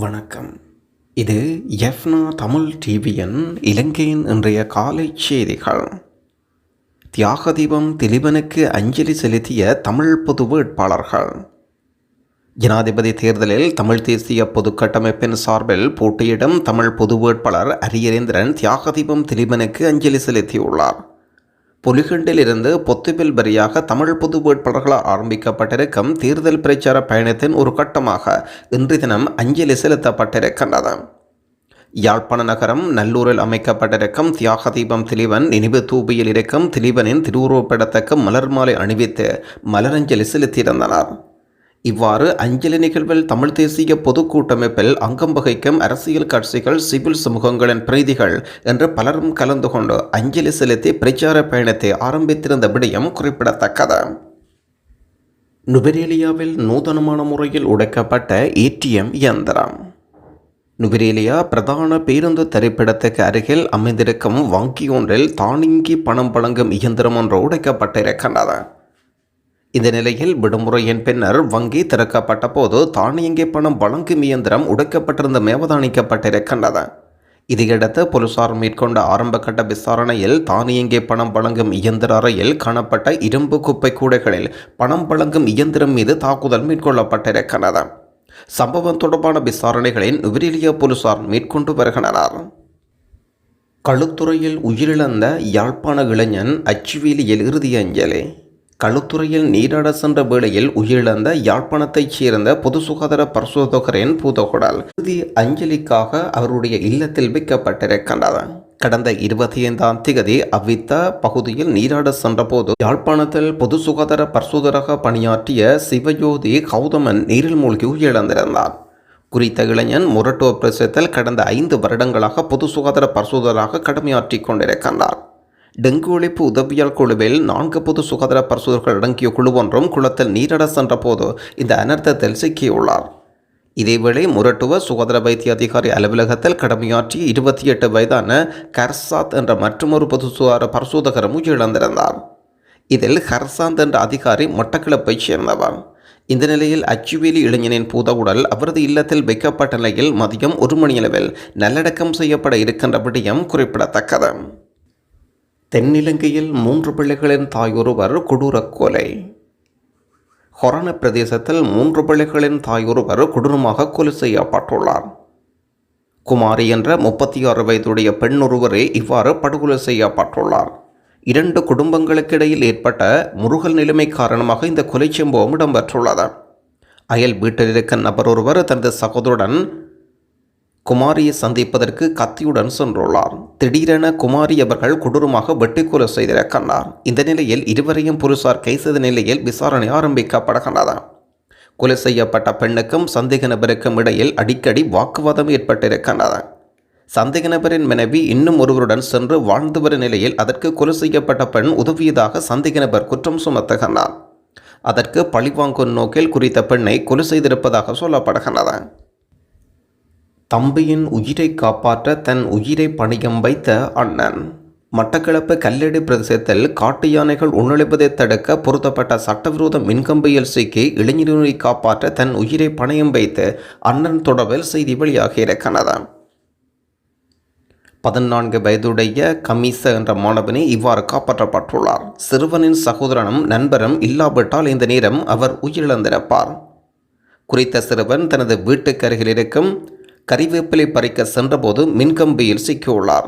வணக்கம். இது எஃப்னா தமிழ் டிவியின் இலங்கையின் இன்றைய காலை செய்திகள். தியாகதீபம் திலீபனுக்கு அஞ்சலி செலுத்திய தமிழ் பொது வேட்பாளர்கள். ஜனாதிபதி தேர்தலில் தமிழ் தேசிய பொதுக்கட்டமைப்பின் சார்பில் போட்டியிடும் தமிழ் பொது வேட்பாளர் அரியரேந்திரன் தியாகதீபம் திலீபனுக்கு அஞ்சலி செலுத்தியுள்ளார். புலிகண்டிலிருந்து பொத்துவில் வரியாக தமிழ் பொது வேட்பாளர்களால் ஆரம்பிக்கப்பட்டிருக்கும் தேர்தல் பிரச்சார பயணத்தின் ஒரு கட்டமாக இன்று தினம் அஞ்சலி செலுத்தப்பட்டிருக்கின்றது. யாழ்ப்பாண நகரம் நல்லூரில் அமைக்கப்பட்டிருக்கும் தியாகதீபம் திலீபன் நினைவு தூபியில் இருக்கும் திலீபனின் திருவுருவப்படத்துக்கு மலர் மாலை அணிவித்து மலரஞ்சலி செலுத்தியிருந்தனர். இவ்வாறு அஞ்சலி நிகழ்வில் தமிழ் தேசிய பொதுக்கூட்டமைப்பில் அங்கம் வகிக்கும் அரசியல் கட்சிகள், சிவில் சமூகங்களின் பிரதிகள் என்று பலரும் கலந்து கொண்டு அஞ்சலி செலுத்தி பிரச்சார பயணத்தை ஆரம்பித்திருந்த விடயம் குறிப்பிடத்தக்கது. நுவரேலியாவில் நூதனமான முறையில் உடைக்கப்பட்ட ஏடிஎம் இயந்திரம். நுவரேலியா பிரதான பேருந்து திரைப்படத்துக்கு அருகில் அமைந்திருக்கும் வங்கி ஒன்றில் தானியங்கி பணம் வழங்கும் இயந்திரம் ஒன்று உடைக்கப்பட்டிருக்கின்றது. இந்த நிலையில் விடுமுறையின் பின்னர் வங்கி திறக்கப்பட்ட போது தானியங்கி பணம் வழங்கும் இயந்திரம் உடைக்கப்பட்டிருந்த அவதானிக்கப்பட்டிருக்கின்றது. இதையடுத்து போலீசார் மேற்கொண்ட ஆரம்பகட்ட விசாரணையில் தானியங்கி பணம் வழங்கும் இயந்திர அறையில் காணப்பட்ட இரும்பு குப்பை கூடைகளில் பணம் வழங்கும் இயந்திரம் மீது தாக்குதல் மேற்கொள்ளப்பட்டிருக்கின்றது. சம்பவம் தொடர்பான விசாரணைகளை நுவரேலியா போலீசார் மேற்கொண்டு வருகின்றனர். களுத்துறையில் உயிரிழந்த யாழ்ப்பாண இளைஞன் அச்சுவேலியில் இறுதி அஞ்சலி. களுத்துறையில் நீராட சென்ற வேளையில் உயிரிழந்த யாழ்ப்பாணத்தைச் சேர்ந்த பொது சுகாதார பரிசோதகரின் பூதகுடல் இறுதி அஞ்சலிக்காக அவருடைய இல்லத்தில் வைக்கப்பட்டிருக்கின்றது. கடந்த 25ஆம் தேதி அவ்வித்த பகுதியில் நீராட சென்றபோது யாழ்ப்பாணத்தில் பொது சுகாதார பரிசோதகராக பணியாற்றிய சிவஜோதி கௌதமன் நீரில் மூழ்கி உயிரிழந்திருந்தார். குறித்த இளைஞன் மொரட்டுவ பிரதேசத்தில் கடந்த 5 வருடங்களாக பொது சுகாதார பரிசோதகராக கடமையாற்றி கொண்டிருக்கின்றார். டெங்கு ஒழிப்பு உதவியால் குழுவில் 4 பொது சுகாதார பரிசோதகர்கள் அடங்கிய குழு ஒன்றும் குளத்தில் நீராட சென்ற போது இந்த அனர்த்தத்தில் சிக்கியுள்ளார். இதேவேளை முரட்டுவ சுகாதார வைத்திய அதிகாரி அலுவலகத்தில் கடமையாற்றிய 28 வயதான கர்சாத் என்ற மற்றொரு பொது சுகாதார பரிசோதகரும் உயிரிழந்திருந்தார். இதில் ஹர்சாந்த் என்ற அதிகாரி மட்டக்களப்பைச் சேர்ந்தவர். இந்த நிலையில் அச்சுவேலி இளைஞனின் பூதவுடல் அவரது இல்லத்தில் வைக்கப்பட்ட நிலையில் மதியம் 1 மணியளவில் நல்லடக்கம் செய்யப்பட இருக்கின்ற விடயம் குறிப்பிடத்தக்கது. தென்னிலங்கையில் 3 பிள்ளைகளின் தாயொருவர் கொடூர கொலை. ஹொரண பிரதேசத்தில் 3 பிள்ளைகளின் தாயொருவர் கொடூரமாக கொலை செய்யப்பட்டுள்ளார். குமாரி என்ற 36 வயதுடைய பெண் ஒருவரே இவ்வாறு படுகொலை செய்யப்பட்டுள்ளார். 2 குடும்பங்களுக்கிடையில் ஏற்பட்ட முருகல் நிலைமை காரணமாக இந்த கொலை சம்பவம் இடம்பெற்றுள்ளது. அயல் வீட்டில் இருக்கும் நபர் ஒருவர் தனது சகோதரருடன் குமாரியை சந்திப்பதற்கு கத்தியுடன் சென்றுள்ளார். திடீரென குமாரி அவர்கள் கொடூரமாக வெட்டி கொலை செய்திருக்கின்றார். இந்த நிலையில் இருவரையும் போலீசார் கைது செய்த நிலையில் விசாரணை ஆரம்பிக்கப்படுகின்றது. கொலை செய்யப்பட்ட பெண்ணுக்கும் சந்தேக நபருக்கும் இடையில் அடிக்கடி வாக்குவாதம் ஏற்பட்டிருக்கின்றது. சந்தேக நபரின் மனைவி இன்னும் ஒருவருடன் சென்று வாழ்ந்து வரும் நிலையில் அதற்கு கொலை செய்யப்பட்ட பெண் உதவியதாக சந்தேக நபர் குற்றம் சுமத்துகின்றார். அதற்கு பழிவாங்கும் நோக்கில் குறித்த பெண்ணை கொலை செய்திருப்பதாக சொல்லப்படுகின்றது. தம்பியின் உயிரை காப்பாற்ற தன் உயிரை பணியம் வைத்த அண்ணன். மட்டக்களப்பு கல்லடி பிரதேசத்தில் காட்டு யானைகள் உணவளிப்பதை தடுக்க பொருத்தப்பட்ட சட்டவிரோத மின்கம்பியில் சிக்கி இளைஞரை காப்பாற்ற தன் உயிரை பணியம் வைத்து அண்ணன் தொடர்பில் செய்தி வெளியாகியிருக்கிறது. 14 வயதுடைய கமிச என்ற மாணவனை இவ்வாறு காப்பாற்றப்பட்டுள்ளார். சிறுவனின் சகோதரனும் நண்பரும் இல்லாவிட்டால் இந்த நேரம் அவர் உயிரிழந்திருப்பார். குறித்த சிறுவன் தனது வீட்டுக்கு அருகில் இருக்கும் கறிவேப்பிலை பறிக்க சென்றபோது மின்கம்பியில் சிக்கியுள்ளார்.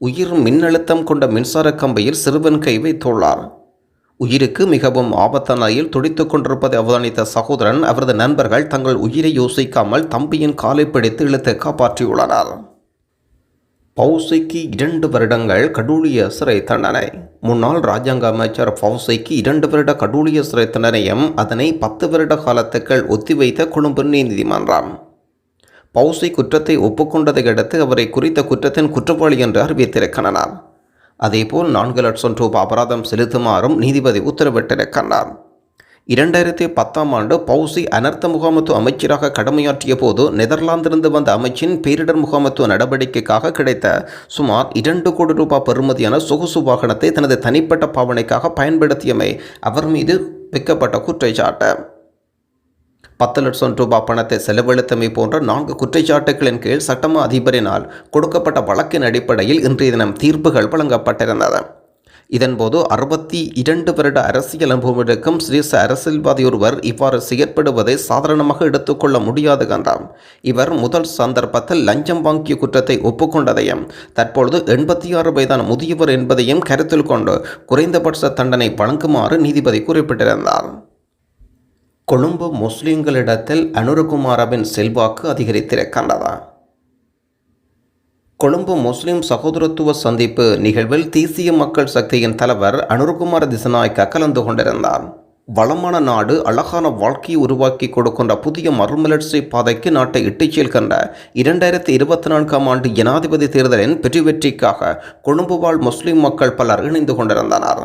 உயிர் மின்னழுத்தம் கொண்ட மின்சார கம்பியில் சிறுவன் கை வைத்துள்ளார். உயிருக்கு மிகவும் ஆபத்தான நிலையில் துடித்துக் கொண்டிருப்பதை அவதானித்த சகோதரன் அவரது நண்பர்கள் தங்கள் உயிரை யோசிக்காமல் தம்பியின் காலை பிடித்து இழுத்து காப்பாற்றியுள்ளனர். பௌசிக்கு 2 வருடங்கள் கடூழிய சிறை தண்டனை. முன்னாள் இராஜாங்க அமைச்சர் பௌசிக்கு 2 வருட கடூழிய சிறை தண்டனையும் அதனை 10 வருட காலத்துக்குள் ஒத்திவைத்த கொழும்பு நீதிமன்றம். பௌசி குற்றத்தை ஒப்புக்கொண்டதை அடுத்து அவரை குறித்த குற்றத்தின் குற்றவாளி என்று அறிவித்திருக்கின்றனர். அதேபோல் 4 லட்சம் ரூபாய் அபராதம் செலுத்துமாறும் நீதிபதி உத்தரவிட்டிருக்கின்றார். 2010ஆம் ஆண்டு பௌசி அனர்த்த முகாமத்துவ அமைச்சராக கடமையாற்றிய போது நெதர்லாந்திலிருந்து வந்த அமைச்சின் பேரிடர் முகாமத்துவ நடவடிக்கைக்காக கிடைத்த சுமார் 2 கோடி ரூபாய் பெறுமதியான சொகுசு வாகனத்தை தனது தனிப்பட்ட பாவனைக்காக பயன்படுத்தியமை அவர் மீது வைக்கப்பட்ட குற்றச்சாட்டு. 10 லட்சம் ரூபாய் பணத்தை செலவழித்தமை போன்ற 4 குற்றச்சாட்டுகளின் கீழ் சட்டமா அதிபரினால் கொடுக்கப்பட்ட வழக்கின் அடிப்படையில் இன்றைய தினம் தீர்ப்புகள் வழங்கப்பட்டிருந்தது. இதன்போது 62 வருட அரசியல் அனுபவம் சிரேஷ்ட அரசியல்வாதி ஒருவர் இவ்வாறு செயற்படுவதை சாதாரணமாக எடுத்துக்கொள்ள முடியாது என்றார். இவர் முதல் சந்தர்ப்பத்தில் லஞ்சம் வாங்கிய குற்றத்தை ஒப்புக்கொண்டதையும் தற்பொழுது 86 வயதான முதியவர் என்பதையும் கருத்தில் கொண்டு குறைந்தபட்ச தண்டனை வழங்குமாறு நீதிபதி குறிப்பிட்டிருந்தார். கொழும்பு முஸ்லிம்களிடத்தில் அனுரகுமாரவின் செல்வாக்கு அதிகரித்திருக்கின்றதா? கொழும்பு முஸ்லிம் சகோதரத்துவ சந்திப்பு நிகழ்வில் தேசிய மக்கள் சக்தியின் தலைவர் அனுரகுமார திசாநாயக்க கலந்து கொண்டிருந்தார். வளமான நாடு அழகான வாழ்க்கையை உருவாக்கி கொடுக்கின்ற புதிய மறுமலர்ச்சி பாதைக்கு நாட்டை இட்டுச் செல்கின்ற 2024ஆம் ஆண்டு ஜனாதிபதி தேர்தலின் வெற்றிக்காக கொழும்பு வாழ் முஸ்லிம் மக்கள் பலர் இணைந்து கொண்டிருந்தனர்.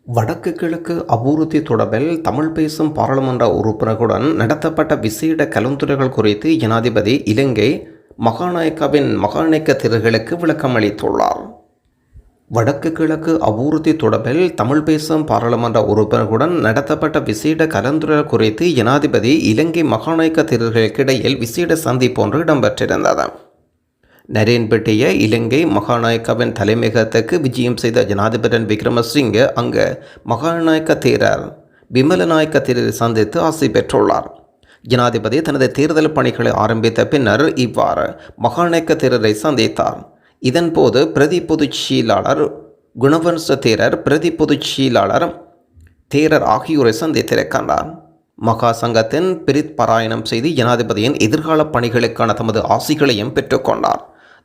வடக்கு கிழக்கு அபிவிருத்தி தொடர்பில் தமிழ் பேசும் பாராளுமன்ற உறுப்பினர்களுடன் நடத்தப்பட்ட விசேட கலந்துரைகள் குறித்து ஜனாதிபதி இலங்கை மகாநாயக்காவின் மகாநாயக்க தேர்தல்களுக்கு விளக்கம் அளித்துள்ளார். வடக்கு கிழக்கு அபிவிருத்தி தொடர்பில் தமிழ் பேசும் பாராளுமன்ற உறுப்பினர்களுடன் நடத்தப்பட்ட விசேட கலந்துரைகள் குறித்து ஜனாதிபதி இலங்கை மகாநாயக்க தேர்தல்களுக்கு இடையில் விசேட சந்திப்பு ஒன்று இடம்பெற்றிருந்தது. நரேன்பேட்டைய இலங்கை மகாநாயக்காவின் தலைமையகத்துக்கு விஜயம் செய்த ஜனாதிபதி விக்ரமசிங்கே அங்கு மகாநாயக்க தேரர் விமலநாயக்க தேரரை சந்தித்து ஆசி பெற்றுள்ளார். ஜனாதிபதி தனது தேர்தல் பணிகளை ஆரம்பித்த பின்னர் இவ்வாறு மகாநாயக்க தேரரை சந்தித்தார். இதன்போது பிரதி பொதுச் செயலாளர் குணவன்ச தேரர், பிரதி பொதுச் செயலாளர் தேரர் ஆகியோரை சந்தித்திருக்கின்றார். மகா சங்கத்தின் பிரித் பாராயணம் செய்து ஜனாதிபதியின் எதிர்கால பணிகளுக்கான தமது ஆசிகளையும் பெற்றுக்கொண்டார்.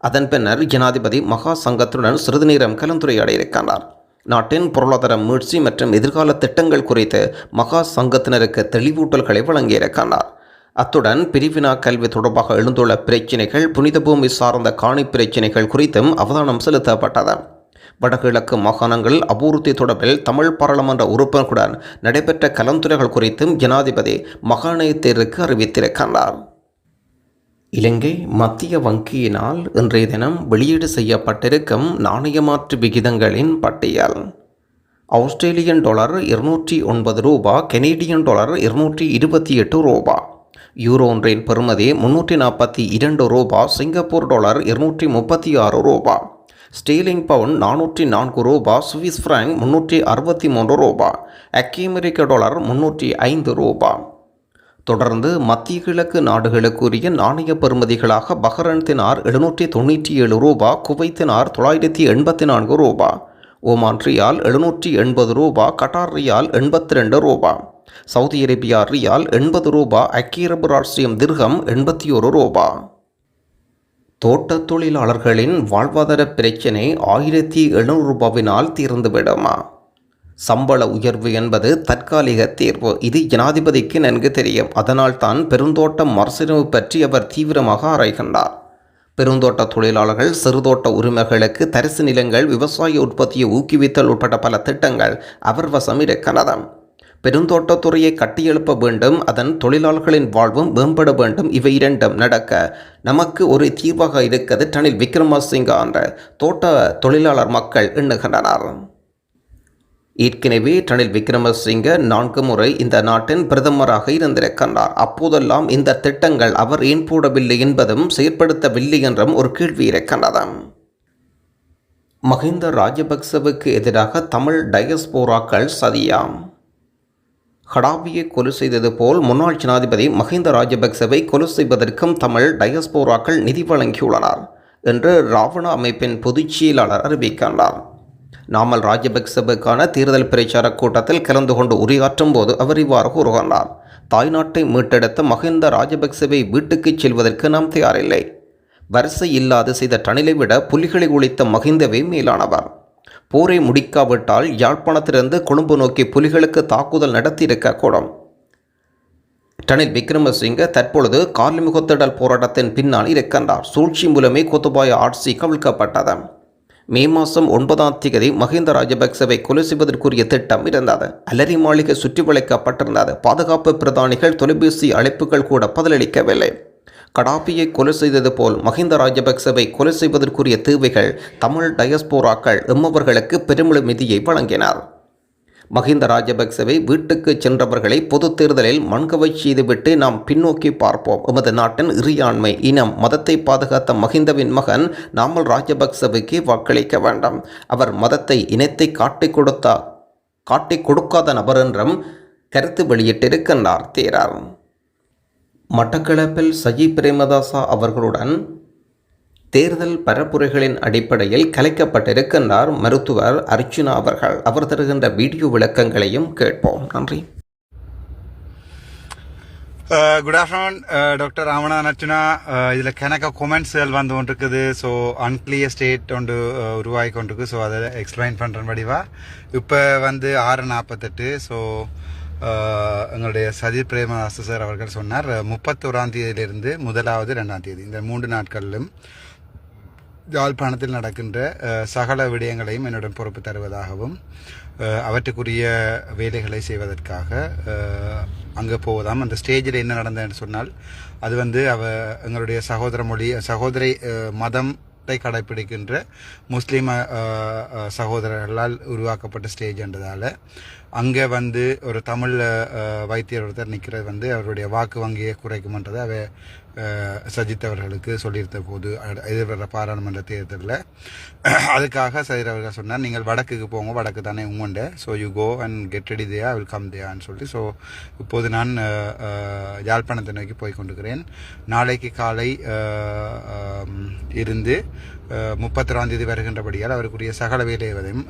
அதன் பின்னர் ஜனாதிபதி மகா சங்கத்துடன் சிறிது நேரம் கலந்துரையாட இருக்கின்றார். நாட்டின் பொருளாதார மீட்சி மற்றும் எதிர்கால திட்டங்கள் குறித்து மகா சங்கத்தினருக்கு தெளிவூட்டல்களை வழங்கியிருக்கின்றார். அத்துடன் பிரிவினா கல்வி தொடர்பாக எழுந்துள்ள பிரச்சினைகள், புனித பூமி சார்ந்த காணி பிரச்சினைகள் குறித்தும் அவதானம் செலுத்தப்பட்டது. வடகிழக்கு மாகாணங்கள் அபிவிருத்தி தொடர்பில் தமிழ் பாராளுமன்ற உறுப்பினர்களுடன் நடைபெற்ற கலந்துரைகள் குறித்தும் ஜனாதிபதி மகாநாயகருக்கு அறிவித்திருக்கின்றார். இலங்கை மத்திய வங்கியினால் இன்றைய தினம் வெளியீடு செய்யப்பட்டிருக்கும் நாணய மாற்று விகிதங்களின் பட்டியல். ஆஸ்திரேலியன் டாலர் 209 ரூபா, கெனடியன் டாலர் 228 ரூபா, யூரோ ஒன்றின் பெறுமதி 342 ரூபா, சிங்கப்பூர் டாலர் 236 ரூபா, ஸ்டீலிங் பவுண்ட் 404 ரூபா, சுவிஸ் பிராங்க் 363 ரூபா, அமெரிக்க டாலர் 305 ரூபா. தொடர்ந்து மத்திய கிழக்கு நாடுகளுக்குரிய நாணய பெறுமதிகளாக பஹ்ரைன் தினார் 797 ரூபா, குவைத் தினார் 984 ரூபா, ஓமான் ரியால் 780 ரூபா, கட்டார் ரியால் 82 ரூபா, சவுதி அரேபியா ரியால் 80 ரூபா, ஐக்கிய அரபு ராஷ்டிரியம் திர்ஹம் 81 ரூபா. தோட்ட தொழிலாளர்களின் வாழ்வாதார பிரச்சினை 1700 ரூபாவினால் தீர்ந்துவிடுமா? சம்பள உயர்வு என்பது தற்காலிக தீர்வு. இது ஜனாதிபதிக்கு நன்கு தெரியும். அதனால் தான் பெருந்தோட்ட மறுசீரமைப்பு பற்றி அவர் தீவிரமாக ஆராய்கின்றார். பெருந்தோட்ட தொழிலாளர்கள், சிறுதோட்ட உரிமைகளுக்கு தரிசு நிலங்கள், விவசாய உற்பத்தியை ஊக்குவித்தல் உட்பட்ட பல திட்டங்கள் அவர் வசம் இருக்கின்றன. பெருந்தோட்டத்துறையை கட்டியெழுப்ப வேண்டும், அதன் தொழிலாளர்களின் வாழ்வும் மேம்பட வேண்டும். இவை இரண்டும் நடக்க நமக்கு ஒரு தீர்வாக இருக்கிறது ரணில் விக்ரமசிங்கே என்ற தோட்ட தொழிலாளர் மக்கள் எண்ணுகின்றனர். ஏற்கனவே ரணில் விக்ரமசிங்கே 4 முறை இந்த நாட்டின் பிரதமராக இருந்திருக்கின்றார். அப்போதெல்லாம் இந்த திட்டங்கள் அவர் ஏன் போடவில்லை என்பதும் செயற்படுத்தவில்லை என்றும் ஒரு கேள்வி இருக்கின்றது. மஹிந்த ராஜபக்சவுக்கு எதிராக தமிழ் டயஸ்போராக்கள் சதியாம். ஹடாபியை கொலை செய்தது போல் முன்னாள் ஜனாதிபதி மஹிந்த ராஜபக்சவை கொலை செய்வதற்கும் தமிழ் டயஸ்போராக்கள் நிதி வழங்கியுள்ளனர் என்று ராவண அமைப்பின் பொதுச் செயலாளர் அறிவிக்கின்றார். நாமல் ராஜபக்சவுக்கான தேர்தல் பிரச்சார கூட்டத்தில் கலந்து கொண்டு உரையாற்றும் போது அவர் இவ்வாறு கூறுகின்றார். தாய்நாட்டை மீட்டெடுத்த மஹிந்த ராஜபக்சவை வீட்டுக்கு செல்வதற்கு நாம் தயாரில்லை. வரிசை இல்லாது செய்த ரணிலை விட புலிகளை ஒழித்த மஹிந்தவே மேலானவர். போரை முடிக்காவிட்டால் யாழ்ப்பாணத்திலிருந்து கொழும்பு நோக்கி புலிகளுக்கு தாக்குதல் நடத்தியிருக்கக்கூடும். ரணில் விக்ரமசிங்கே தற்பொழுது காலிமுகத்திடல் போராட்டத்தின் பின்னால் இருக்கின்றார். சூழ்ச்சி மூலமே கோத்தபாய ஆட்சி கவிழ்க்கப்பட்டது. மே மாதம் 9ஆம் தேதி மஹிந்த ராஜபக்சவை கொலை செய்வதற்குரிய திட்டம் இருந்தது. அலரி மாளிகை சுற்றி வளைக்கப்பட்டிருந்தது. பாதுகாப்பு பிரதானிகள் தொலைபேசி அழைப்புகள் கூட பதிலளிக்கவில்லை. கடாபியை கொலை செய்தது போல் மஹிந்த ராஜபக்சவை கொலை செய்வதற்குரிய தேவைகள் தமிழ் டயஸ்போராக்கள் எம்மவர்களுக்கு பெருமளவு நிதியை வழங்கினார். மஹிந்த ராஜபக்சவை வீட்டுக்கு சென்றவர்களை பொது தேர்தலில் மண்கவை செய்துவிட்டு நாம் பின்னோக்கி பார்ப்போம். எமது நாட்டின் இறையாண்மை, இனம், மதத்தை பாதுகாத்த மஹிந்தவின் மகன் நாமல் ராஜபக்சவுக்கு வாக்களிக்க வேண்டாம். அவர் மதத்தை, இனத்தை காட்டிக் கொடுக்காத நபர் என்றும் கருத்து வெளியிட்டிருக்கின்றார் தேரர். மட்டக்களப்பில் சஜி பிரேமதாசா அவர்களுடன் தேர்தல் பரப்புரைகளின் அடிப்படையில் கலைக்கப்பட்டிருக்கின்றார் மருத்துவர் அர்ச்சுனா அவர்கள். அவர் தருகின்ற வீடியோ விளக்கங்களையும் கேட்போம். நன்றி. Good afternoon doctor Ramanathan Archuna. இதில் கணக்க கொமெண்ட்ஸ்கள் வந்து கொண்டிருக்குது. ஸோ அன்கிளியர் ஸ்டேட் ஒன்று உருவாகி கொண்டிருக்கு. ஸோ அதை எக்ஸ்பிளைன் பண்ணுற வடிவா இப்போ வந்து 6:48. ஸோ எங்களுடைய சஜித் பிரேமதாச சார் அவர்கள் சொன்னார் 31ஆம் தேதியிலிருந்து 1வது 2ஆம் தேதி இந்த 3 நாட்களிலும் யாழ்ப்பாணத்தில் நடக்கின்ற சகல விடயங்களையும் என்னுடன் பொறுப்பு தருவதாகவும் அவற்றுக்குரிய வேலைகளை செய்வதற்காக அங்கே போவதாம். அந்த ஸ்டேஜில் என்ன நடந்ததுன்னு சொன்னால் அது வந்து எங்களுடைய சகோதரி மதத்தை கடைப்பிடிக்கின்ற முஸ்லீம் சகோதரர்களால் உருவாக்கப்பட்ட ஸ்டேஜ் என்றதால் அங்கே வந்து ஒரு தமிழ் வைத்தியர் ஒருத்தர் நிற்கிறது வந்து அவருடைய வாக்கு வங்கியை குறைக்கும்ன்றதை சஜித் அவர்களுக்கு சொல்லியிருந்த போது எதிர்வர பாராளுமன்ற தேர்தலில் அதுக்காக சஜித் அவர்கள் சொன்னார், நீங்கள் வடக்குக்கு போங்க, வடக்கு தானே உங்கண்ட, so you go and get ready there, will come தேயான்னு சொல்லி. ஸோ இப்போது நான் யாழ்ப்பாணத்தை நோக்கி போய் கொண்டிருக்கிறேன். நாளைக்கு காலை இருந்து 31ஆம் தேதி வருகின்றபடியால் அவருக்குரிய சகல வேலையதையும்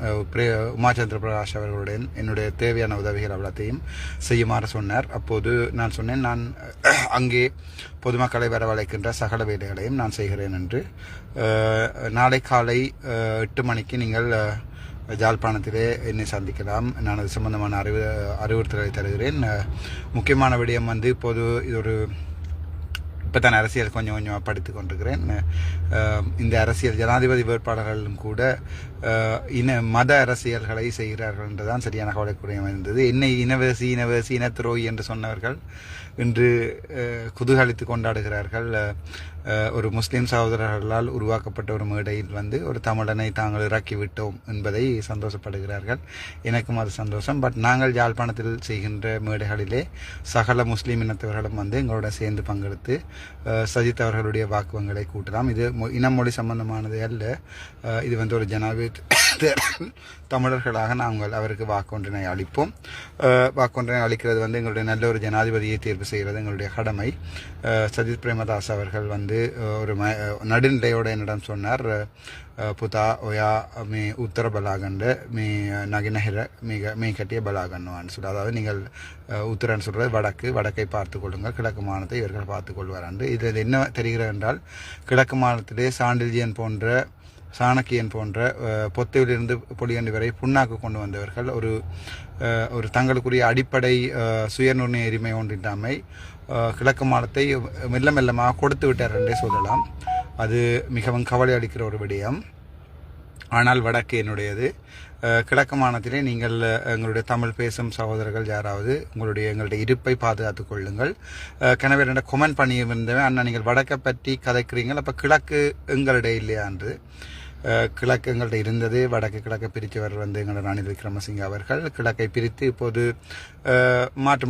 உமாச்சந்திர பிரகாஷ் அவர்களுடன் என்னுடைய தேவையான உதவிகள் அவ்வளத்தையும் செய்யுமாறு சொன்னார். அப்போது நான் சொன்னேன், நான் அங்கே பொதுமக்களை வரவழைக்கின்ற சகல வேலைகளையும் நான் செய்கிறேன் என்று. நாளை காலை 8 மணிக்கு நீங்கள் யாழ்ப்பாணத்திலே என்னை சந்திக்கலாம். நான் அது சம்பந்தமான அறிவுறுத்தலை தருகிறேன். முக்கியமான விடயம் வந்து இப்போது இது ஒரு இப்போ தான் அரசியல் கொஞ்சம் படித்து கொண்டிருக்கிறேன். இந்த அரசியல் ஜனாதிபதி வேட்பாளர்களும் கூட மத அரசியல்களை செய்கிறார்கள் என்றுதான் சரியான கவலைக்குரிய இருந்தது. என்னை இனவாசி இனத்துரோகி என்று சொன்னவர்கள் இன்று குதூகலித்து கொண்டாடுகிறார்கள். ஒரு முஸ்லீம் சகோதரர்களால் உருவாக்கப்பட்ட ஒரு மேடையில் வந்து ஒரு தமிழனை தாங்கள் இறக்கிவிட்டோம் என்பதை சந்தோஷப்படுகிறார்கள். எனக்கும் அது சந்தோஷம். பட் நாங்கள் யாழ்ப்பாணத்தில் செய்கின்ற மேடைகளிலே சகல முஸ்லீம் இனத்தவர்களும் வந்து எங்களோட சேர்ந்து பங்கெடுத்து சஜித் அவர்களுடைய வாக்குவங்களை கூட்டலாம். இது இனமொழி சம்பந்தமானது அல்ல. இது வந்து ஒரு ஜனாதிபதி தமிழர்களாக நாங்கள் அவருக்கு வாக்கொன்றினை அளிப்போம். வாக்கொன்றினை அளிக்கிறது வந்து எங்களுடைய நல்ல ஒரு ஜனாதிபதியை தேர்வு செய்கிறது எங்களுடைய கடமை. சஜித் பிரேமதாஸ் அவர்கள் வந்து ஒரு நடுநிலையோட என்னிடம் சொன்னார், පුතා ඔයා මේ උත්තර බලාගන්න මේ නගිනහිර මේ කටිය බලාගන්නවාன்னு சொல்லி. அதாவது நீங்கள் உத்தரன்னு சொல்றது வடக்கை பார்த்து கொள்ளுங்கள், கிழக்கு மாநிலத்தை இவர்கள் பார்த்து கொள்வார். இதில் என்ன தெரிகிறது என்றால் கிழக்கு மாநிலத்திலே சாணக்கியன் போன்ற பொத்தையிலிருந்து பொலியண்டி வரை புண்ணாக்கு கொண்டு வந்தவர்கள் ஒரு தங்களுக்குரிய அடிப்படை சுயநிர்ணய உரிமை ஒன்றின்றாமை கிழக்கு மாநிலத்தை மெல்லமாக கொடுத்து விட்டார் என்றே சொல்லலாம். அது மிகவும் கவலை அளிக்கிற ஒரு விடயம். ஆனால் வடக்கு என்னுடையது. கிழக்கு மாநிலத்திலே நீங்கள் எங்களுடைய தமிழ் பேசும் சகோதரர்கள் யாராவது எங்களுடைய இருப்பை பாதுகாத்துக் கொள்ளுங்கள். கனவே ரெண்ட கொமெண்ட் பண்ணி இருந்தவன், அண்ணா நீங்கள் வடக்கை பற்றி கதைக்கிறீங்கள், அப்போ கிழக்கு எங்களுடைய இல்லையா என்று. கிழக்கு எங்கள்கிட்ட இருந்தது. கிழக்கை பிரித்தவர் வந்து எங்களோட ரணில் விக்ரமசிங்க அவர்கள். கிழக்கை பிரித்து இப்போது மாற்று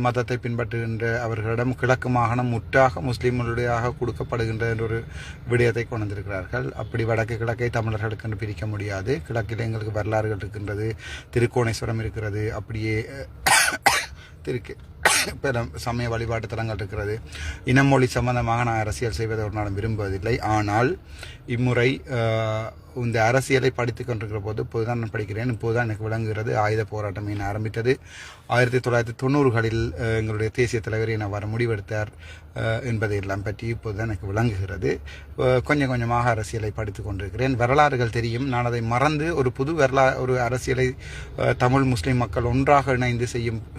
மதத்தை பின்பற்றுகின்ற அவர்களிடம் கிழக்கு மாகாணம் முற்றாக முஸ்லீம்களுடையாக கொடுக்கப்படுகின்ற ஒரு விடயத்தை கொண்டு வந்திருக்கிறார்கள். அப்படி கிழக்கை தமிழர்களுக்கு பிரிக்க முடியாது. கிழக்கில் எங்களுக்கு வரலாறுகள் இருக்கின்றது, திருக்கோணேஸ்வரம் இருக்கிறது, அப்படியே சமய வழிபாட்டு தலங்கள் இருக்கிறது. இனமொழி சம்பந்தமாக நான் அரசியல் செய்வதை ஒரு நாளும் விரும்புவதில்லை. ஆனால் இம்முறை இந்த அரசியலை படித்து கொண்டிருக்கிற போது இப்போதுதான் நான் படிக்கிறேன். இப்போதுதான் எனக்கு விளங்குகிறது ஆயுத போராட்டம் என ஆரம்பித்தது 1990களில் எங்களுடைய தேசிய தலைவர் என வர முடிவெடுத்தார் என்பதையெல்லாம் பற்றி இப்போதுதான் எனக்கு விளங்குகிறது. கொஞ்சமாக அரசியலை படித்து கொண்டிருக்கிறேன். வரலாறுகள் தெரியும். நான் அதை மறந்து ஒரு புது ஒரு அரசியலை தமிழ் முஸ்லீம் மக்கள் ஒன்றாக இணைந்து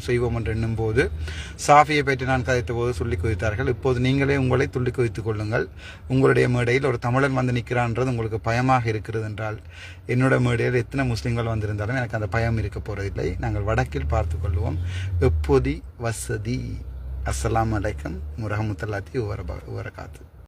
செய்வோம் என்று எண்ணும் போது சாஃபியை பற்றி நான் கதைத்த போது சொல்லி குதித்தார்கள். இப்போது நீங்களே உங்களை துள்ளி குதித்துக் கொள்ளுங்கள். உங்களுடைய மேடையில் ஒரு தமிழன் வந்து நிற்கிறான்றது உங்களுக்கு பயமாக இருக்கிறது என்றால் என்னோட மேடையில் எத்தனை முஸ்லீம்கள் வந்திருந்தாலும் எனக்கு அந்த பயம் இருக்க போறதில்லை. நாங்கள் வடக்கில் பார்த்து கொள்வோம். எப்போதி வசதி. அஸ்ஸலாமு அலைக்கும் வரஹ்மத்துல்லாஹி வபரகாத்துஹு.